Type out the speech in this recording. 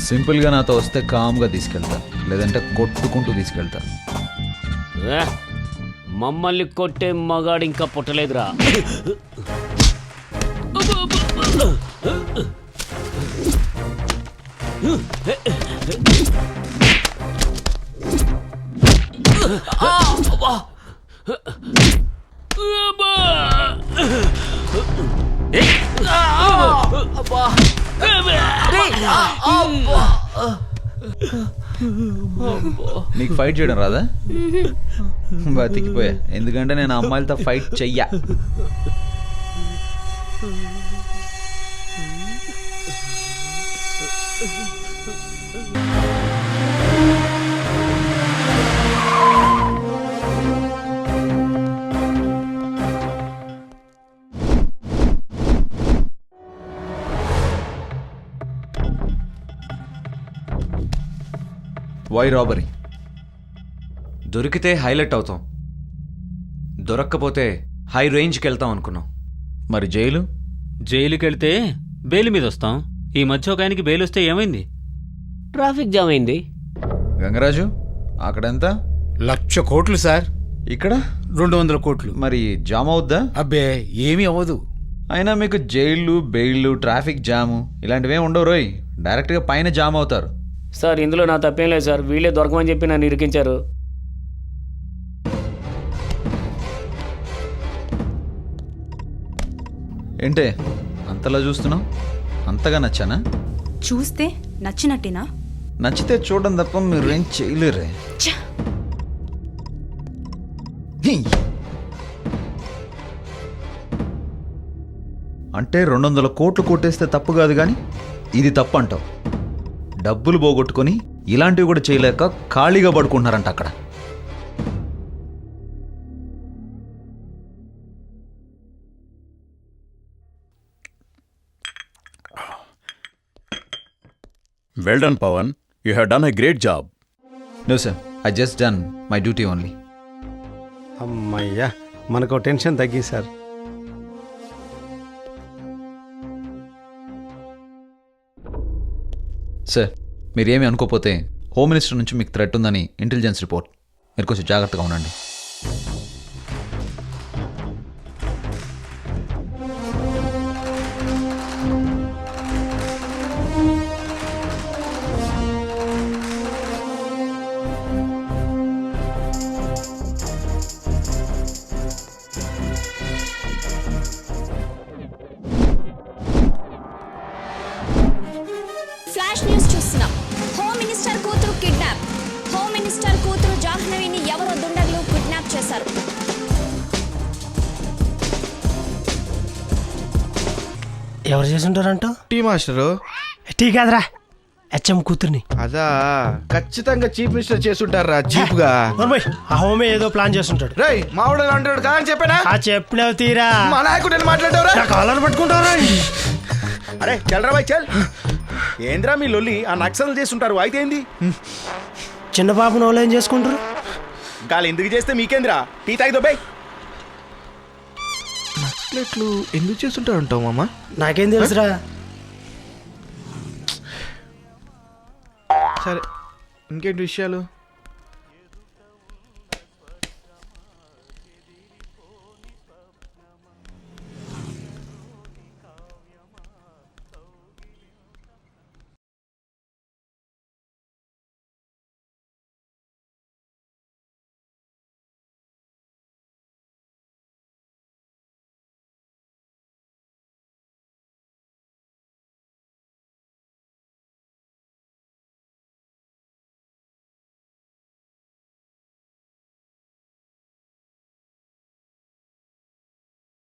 సింపుల్గా నాతో వస్తే కామ్గా తీసుకెళ్తా, లేదంటే కొట్టుకుంటూ తీసుకెళ్తా. మమ్మల్ని కొట్టే మగాడు ఇంకా పుట్టలేదురా. నీకు ఫైట్ చేయడం రాదా? బతికిపోయా, ఎందుకంటే నేను అమ్మాయిలతో ఫైట్ చెయ్యా. Why robbery? దొరికితే హైలైట్ అవుతాం, దొరక్కపోతే హై రేంజ్కి వెళ్తాం అనుకున్నాం. మరి జైలు? జైలుకి వెళ్తే బెయిల్ మీద వస్తాం. ఈ మధ్య ఒక ఆయనకి బెయిల్ వస్తే ఏమైంది? ట్రాఫిక్ జామ్ అయింది. గంగరాజు అక్కడెంత? 1,00,000 కోట్లు సార్. ఇక్కడ 200 కోట్లు. మరి జామ్ అవుద్దా? అబ్బే ఏమీ అవ్వదు. అయినా మీకు జైళ్ళు, బెయిళ్ళు, ట్రాఫిక్ జాము ఇలాంటివే ఉండవు రోయ్, డైరెక్ట్గా పైన జామ్ అవుతారు. సార్ ఇందులో నా తప్పేం లేదు సార్, వీళ్ళే దొరకమని చెప్పి నన్ను ఇరికించారు. ఏంటే అంతలా చూస్తున్నావు? అంతగా నచ్చానా? చూస్తే నచ్చినట్టేనా? నచ్చితే చూడడం తప్ప మీరు ఏం చేయలేరే. అంటే 200 కోట్లు కొట్టేస్తే తప్పు కాదు, కానీ ఇది తప్పు అంటావు. డబ్బులు పోగొట్టుకొని ఇలాంటివి కూడా చేయలేక ఖాళీగా పడుకుంటున్నారంట అక్కడ. Well done, Pawan. You have done a great job. No sir, I just done my duty only. అమ్మయ్యా, మనకు టెన్షన్ తగ్గి సార్. సార్ మీరేమీ అనుకోకపోతే హోమ్ మినిస్టర్ నుంచి మీకు థ్రెట్ ఉందని ఇంటెలిజెన్స్ రిపోర్ట్. మీరు కొంచెం జాగ్రత్తగా ఉండండి. ఫ్లాష్ న్యూస్ చూస్తున్నాం. హోమ్ మినిస్టర్ కూతురు కిడ్నాప్. హోమ్ మినిస్టర్ కూతురు జాహ్నవిని ఎవరో దుండగులు కిడ్నాప్ చేశారు. ఎవరు చేసుంటారంట? Tea master. టీ కాదురా, హెచ్ఎం కూతుర్ని. అదా ఖచ్చితంగా చీఫ్ మినిస్టర్ చేసుంటారా చీఫ్ గా. ఆ హోమే ఏదో ప్లాన్ చేస్తుంటాడు. రేయ్ మావిడ అంటాడు కదా అని చెప్పానా? ఆ చెప్పినావు తీరా. మా నాయకుడు మాట్లాడేవరా? నా కాలర్ పట్టుకుంటారా? అరే చల్రా బాయ్ చల్. ఏంద్రా మీ లొల్లి? ఆ నక్సలు చేస్తుంటారు అయితే ఏంది? చిన్న బాబుని వాళ్ళు ఏం చేసుకుంటారు? గాలి ఎందుకు చేస్తే మీకేంద్రా? Tea తాగిదో by. నక్సలెట్లు ఎందుకు చేస్తుంటారు అంటావు మామ? నాకేం తెలుసురా. సరే ఇంకేంటి విషయాలు?